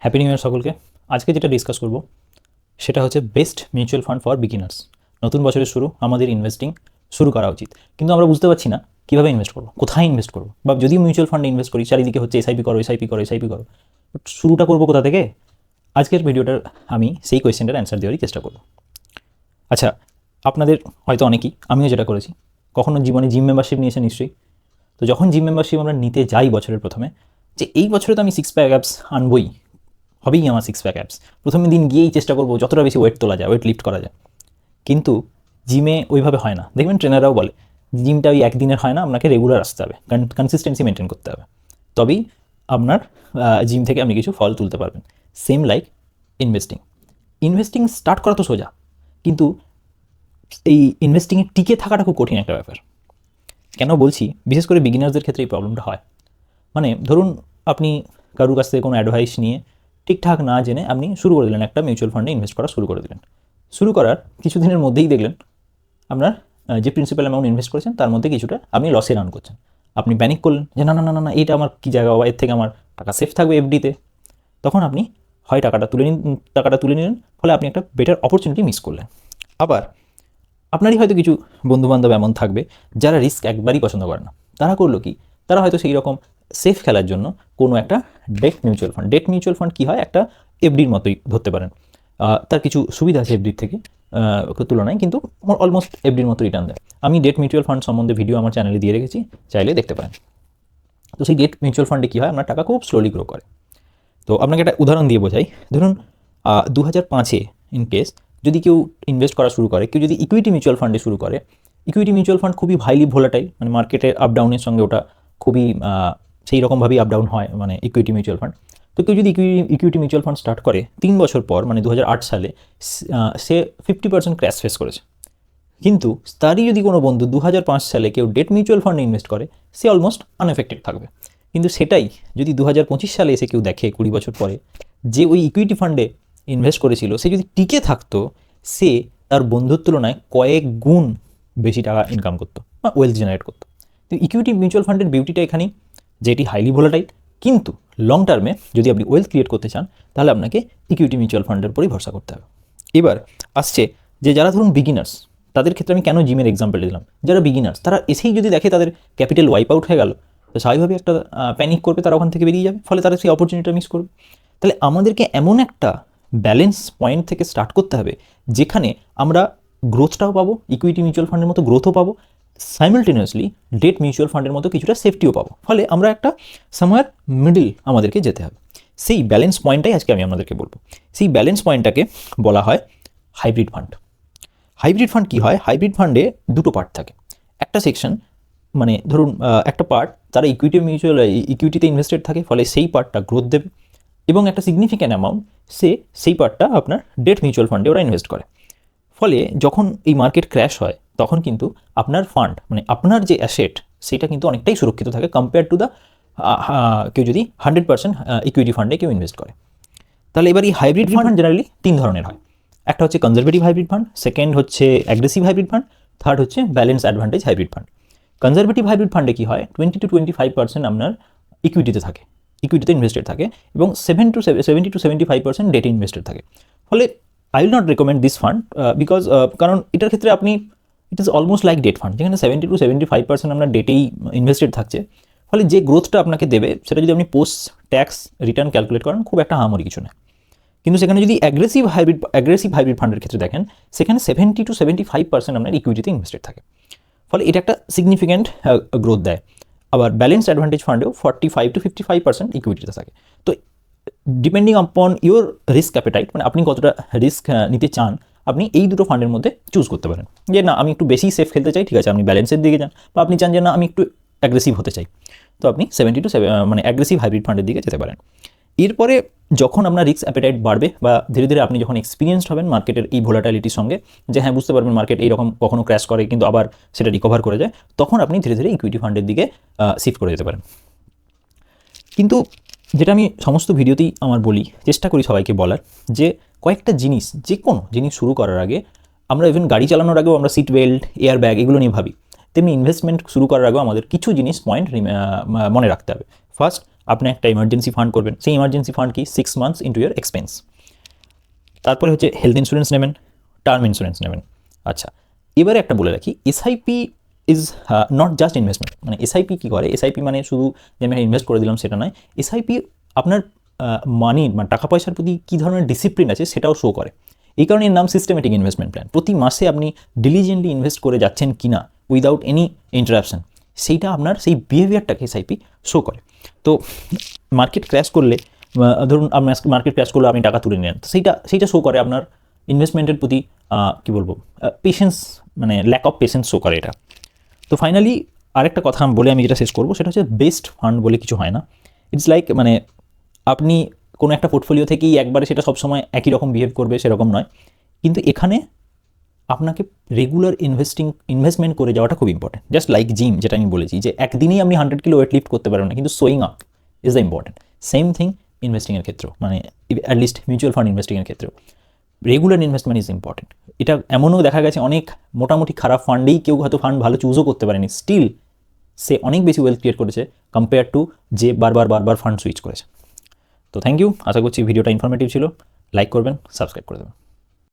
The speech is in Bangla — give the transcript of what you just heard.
হ্যাপি নিউ ইয়ার সকলকে। আজকে যেটা ডিসকাস করব সেটা হচ্ছে best mutual fund for beginners. নতুন বছরের শুরু, আমাদের ইনভেস্টিং শুরু করা উচিত, কিন্তু আমরা বুঝতে পারছি না কীভাবে ইনভেস্ট করবো, কোথায় ইনভেস্ট করবো। বা যদি মিউচুয়াল ফান্ডে ইনভেস্ট করি, চারিদিকে হচ্ছে এসআইপি করো, এসআইপি করো, এসআইপি করো, বাট শুরুটা করবো কোথা থেকে? আজকের ভিডিওটার আমি সেই কোয়েশ্চেনটার অ্যান্সার দেওয়ারই চেষ্টা করব। আচ্ছা, আপনাদের হয়তো অনেকেই, আমিও যেটা করেছি, কখনো জীবনে জিম মেম্বারশিপ নিয়েছে নিশ্চয়ই। তো যখন জিম মেম্বারশিপ আমরা নিতে যাই বছরের প্রথমে, যে এই বছরে তো আমি 6 প্যাক অ্যাপস আনবই, হবেই আমার 6 প্যাক অ্যাপস, প্রথম দিন গিয়েই চেষ্টা করবো যতটা বেশি ওয়েট তোলা যায়, ওয়েট লিফট করা যায়। কিন্তু জিমে ওইভাবে হয় না। দেখবেন ট্রেনাররাও বলে জিমটা ওই একদিনের হয় না, আপনাকে রেগুলার আসতে হবে, কনসিস্টেন্সি মেনটেন করতে হবে, তবেই আপনার জিম থেকে আপনি কিছু ফল তুলতে পারবেন। সেম লাইক ইনভেস্টিং স্টার্ট করা তো সোজা, কিন্তু এই ইনভেস্টিংয়ে টিকে থাকাটা খুব কঠিন একটা ব্যাপার। কেন বলছি? বিশেষ করে বিগিনার্সদের ক্ষেত্রে এই প্রবলেমটা হয়। মানে ধরুন আপনি কারোর কাছ থেকে কোনো অ্যাডভাইস নিয়ে ঠিকঠাক না জেনে আপনি শুরু করে দিলেন, একটা মিউচুয়াল ফান্ডে ইনভেস্ট করা শুরু করে দিলেন। শুরু করার কিছুদিনের মধ্যেই দেখলেন আপনার যে প্রিন্সিপাল অ্যামাউন্ট ইনভেস্ট করেছেন তার মধ্যে কিছুটা আপনি লসে রান করছেন। আপনি প্যানিক করলেন যে না না না না, এইটা আমার কী জায়গা, এর থেকে আমার টাকা সেফ থাকবে এফডিতে। তখন আপনি হয় টাকাটা তুলে নিলেন, ফলে আপনি একটা বেটার অপরচুনিটি মিস করলেন। আবার আপনারই হয়তো কিছু বন্ধুবান্ধব এমন থাকবে যারা রিস্ক একবারই পছন্দ করে না। তারা করলো কি, তারা হয়তো সেই রকম সেফ খেলার জন্য কোনো একটা ডেট মিউচুয়াল ফান্ড কী হয়, একটা এফডির মতোই ধরতে পারেন। তার কিছু সুবিধা আছে এফডির থেকে তুলনায়, কিন্তু অলমোস্ট এফডির মতো রিটার্ন দেয়। আমি ডেট মিউচুয়াল ফান্ড সম্বন্ধে ভিডিও আমার চ্যানেলে দিয়ে রেখেছি, চাইলে দেখতে পারেন। তো সেই ডেট মিউচুয়াল ফান্ডে কী হয়, আপনার টাকা খুব স্লোলি গ্রো করে। তো আপনাকে একটা উদাহরণ দিয়ে বোঝাই। ধরুন 2005-এ ইন কেস যদি কেউ ইনভেস্ট করা শুরু করে, কেউ যদি ইকুইটি মিউচুয়াল ফান্ডে শুরু করে, ইকুইটি মিউচুয়াল ফান্ড খুবই হাইলি ভোলাটাইল, মানে মার্কেটের আপ ডাউনের সঙ্গে ওটা খুবই সেই রকমভাবেই আপ ডাউন হয়, মানে ইকুইটি মিউচুয়াল ফান্ড। তো কেউ যদি ইকুইটি মিউচুয়াল ফান্ড স্টার্ট করে 3 বছর পর, মানে 2008 সালে সে 50% ক্র্যাশ ফেস করেছে। কিন্তু তারই যদি কোনো বন্ধু 2005 সালে কেউ ডেট মিউচুয়াল ফান্ডে ইনভেস্ট করে, সে অলমোস্ট আনএফেক্টেড থাকবে। কিন্তু সেটাই যদি 2025 সালে এসে কেউ দেখে 20 বছর পরে, যে ওই ইকুইটি ফান্ডে ইনভেস্ট করেছিল সে যদি টিকে থাকতো, সে তার বন্ধুর তুলনায় কয়েক গুণ বেশি টাকা ইনকাম করতো বা ওয়েলথ জেনারেট করতো। তো ইকুইটি মিউচুয়াল ফান্ডের বিউটিটা এখানেই, যে এটি হাইলি ভোলাটাইল, কিন্তু লং টার্মে যদি আপনি ওয়েলথ ক্রিয়েট করতে চান তাহলে আপনাকে ইকুইটি মিউচুয়াল ফান্ডের উপরেই ভরসা করতে হবে। এবার আসছে যে যারা ধরুন বিগিনার্স, তাদের ক্ষেত্রে আমি কেন জিমের এক্সাম্পল দিলাম। যারা বিগিনার্স তারা এসেই যদি দেখে তাদের ক্যাপিটাল ওয়াইপ আউট হয়ে গেল, তো স্বাভাবিকভাবে একটা প্যানিক করবে, তারা ওখান থেকে বেরিয়ে যাবে, ফলে তারা সেই অপরচুনিটিটা মিস করবে। তাহলে আমাদেরকে এমন একটা ব্যালেন্স পয়েন্ট থেকে স্টার্ট করতে হবে যেখানে আমরা গ্রোথটাও পাবো, ইকুইটি মিউচুয়াল ফান্ডের মতো গ্রোথও পাবো, সাইমালটেনিয়াসলি ডেট মিউচুয়াল ফান্ডের মতো কিছুটা সেফটিও পাবো। ফলে আমরা একটা সামওয়্যার মিডল আমাদেরকে যেতে হবে। সেই ব্যালেন্স পয়েন্টটাই আজকে আমি আপনাদেরকে বলবো। সেই ব্যালেন্স পয়েন্টটাকে বলা হয় হাইব্রিড ফান্ড। হাইব্রিড ফান্ড কী হয়? হাইব্রিড ফান্ডে দুটো পার্ট থাকে। একটা সেকশন, মানে ধরুন একটা পার্ট তারা ইকুইটিতে ইনভেস্টেড থাকে, ফলে সেই পার্টটা গ্রোথ দেবে, এবং একটা সিগনিফিক্যান্ট অ্যামাউন্ট সেই পার্টটা আপনার ডেট মিউচুয়াল ফান্ডে ওরা ইনভেস্ট করে। ফলে যখন এই মার্কেট ক্র্যাশ হয় তখন কিন্তু আপনার ফান্ড, মানে আপনার যে অ্যাসেট, সেটা কিন্তু অনেকটাই সুরক্ষিত থাকে কম্পেয়ার টু দ্য কেউ যদি 100% ইকুইটি ফান্ডে কেউ ইনভেস্ট করে। তাহলে এবার এই হাইব্রিড ফান্ড জেনারেলি 3 ধরনের হয়। একটা হচ্ছে কনজারভেটিভ হাইব্রিড ফান্ড, সেকেন্ড হচ্ছে অ্যাগ্রেসিভ হাইব্রিড ফান্ড, থার্ড হচ্ছে balance advantage hybrid fund. Conservative hybrid ফান্ডে কী হয়, 20 to 25% আপনার ইকুইটিতে ইনভেস্টেড থাকে, এবং 70 to 75% ডেটে ইনভেস্টেড থাকে। ফলে I will not recommend this fund because কারণ এটার ক্ষেত্রে it is almost like that fund, যেখানে 70 to 75% আপনার ডেটেই ইনভেস্টেড থাকছে। ফলে যে গ্রোথটা আপনাকে দেবে সেটা যদি আপনি পোস্ট ট্যাক্স রিটার্ন ক্যালকুলেট করেন, খুব একটা হামারি কিছু নয়। কিন্তু সেখানে যদি অ্যাগ্রেসিভ হাইব্রিড ফান্ডের ক্ষেত্রে দেখেন, সেখানে 70 to 75% আপনার ইকুইটিতে ইনভেস্টেড থাকে। ফলে এটা একটা সিগনিফিক্যান্ট গ্রোথ দেয়। আবার ব্যালেন্স অ্যাডভান্টেজ ফান্ডেও 45 to 55% ইকুইটিতে থাকে। তো ডিপেন্ডিং আপন ইউর রিস্ক অ্যাপেটাইট, মানে আপনি কতটা রিস্ক নিতে চান, আপনি এই দুটো ফান্ডের মধ্যে চুজ করতে পারেন। যে না, আমি একটু বেশি সেফ খেলতে চাই, ঠিক আছে, আপনি ব্যালেন্সের দিকে যান। বা আপনি চান যে না, আমি একটু অ্যাগ্রেসিভ হতে চাই, তো আপনি 70 to 7 মানে অ্যাগ্রেসিভ হাইব্রিড ফান্ডের দিকে যেতে পারেন। এরপরে যখন আপনার রিস্ক অ্যাপেটাইট বাড়বে, বা ধীরে ধীরে আপনি যখন এক্সপিরিয়েন্সড হবেন মার্কেটের এই ভোলাটালিটির সঙ্গে, যে হ্যাঁ বুঝতে পারবেন মার্কেট এইরকম কখনো ক্র্যাশ করে কিন্তু আবার সেটা রিকভার করে যায়, তখন আপনি ধীরে ধীরে ইকুইটি ফান্ডের দিকে শিফট করে যেতে পারেন। কিন্তু যেটা আমি সমস্ত ভিডিওতেই আমার বলি, চেষ্টা করি সবাইকে বলার, যে কয়েকটা জিনিস, যে কোনো জিনিস শুরু করার আগে, আমরা ইভেন গাড়ি চালানোর আগেও আমরা সিট বেল্ট, এয়ার ব্যাগ এগুলো নিয়ে ভাবি, তেমনি ইনভেস্টমেন্ট শুরু করার আগেও আমাদের কিছু জিনিস পয়েন্ট মনে রাখতে হবে। ফার্স্ট, আপনি একটা ইমার্জেন্সি ফান্ড করবেন, সেই ইমার্জেন্সি ফান্ড কি 6 মান্থস ইন্টু ইয়ার এক্সপেন্স। তারপরে হচ্ছে হেলথ ইন্স্যুরেন্স নেবেন, টার্ম ইন্স্যুরেন্স নেবেন। আচ্ছা, এবারে একটা বলে রাখি, SIP is not just investment. মানে এসআইপি কী করে, এসআইপি মানে শুধু যে আমি ইনভেস্ট করে দিলাম সেটা নয়, এসআইপি আপনার মানি মানে টাকা পয়সার প্রতি কী ধরনের ডিসিপ্লিন আছে সেটাও শো করে। এই কারণে এর নাম সিস্টেমেটিক ইনভেস্টমেন্ট প্ল্যান। প্রতি মাসে আপনি ডিলিজেন্টলি ইনভেস্ট করে যাচ্ছেন কি না উইদাউট এনি ইন্টারাপশন, সেইটা আপনার সেই বিহেভিয়ারটাকে এসআইপি শো করে। তো মার্কেট ক্র্যাশ করলে, ধরুন আপনার মার্কেট ক্র্যাশ করলে আপনি টাকা তুলে নেন, তো সেইটা শো করে আপনার ইনভেস্টমেন্টের প্রতি কী বলবো, পেশেন্স, মানে ল্যাক অফ পেশেন্স শো করে এটা। তো ফাইনালি আরেকটা কথা বলে আমি যেটা শেষ করবো সেটা হচ্ছে বেস্ট ফান্ড বলে কিছু হয় না। ইটস লাইক, মানে আপনি কোনো একটা পোর্টফোলিও থেকেই একবারে সেটা সবসময় একই রকম বিহেভ করবে সেরকম নয়, কিন্তু এখানে আপনাকে রেগুলার ইনভেস্টমেন্ট করে যাওয়াটা খুব ইম্পর্টেন্ট। জাস্ট লাইক জিম, যেটা আমি বলেছি যে একদিনেই আপনি 100 কিলো ওয়েট লিফট করতে পারবেন না, কিন্তু showing up is the important. Same thing ইনভেস্টিংয়ের ক্ষেত্রেও, মানে অ্যাটলিস্ট মিউচুয়াল ফান্ড ইনভেস্টিংয়ের ক্ষেত্রেও রেগুলার ইনভেস্টমেন্ট ইজ ইম্পর্টেন্ট। এটা এমনও দেখা গেছে অনেক মোটামুটি খারাপ ফান্ডেই কেউ হয়তো ফান্ড ভালো চুজও করতে পারেনি, স্টিল সে অনেক বেশি ওয়েলথ ক্রিয়েট করেছে কম্পেয়ার টু যে বারবার ফান্ড সুইচ করেছে। তো থ্যাংক ইউ, আশা করছি ভিডিওটা ইনফরমেটিভ ছিল। লাইক করবেন, সাবস্ক্রাইব করে দেবেন।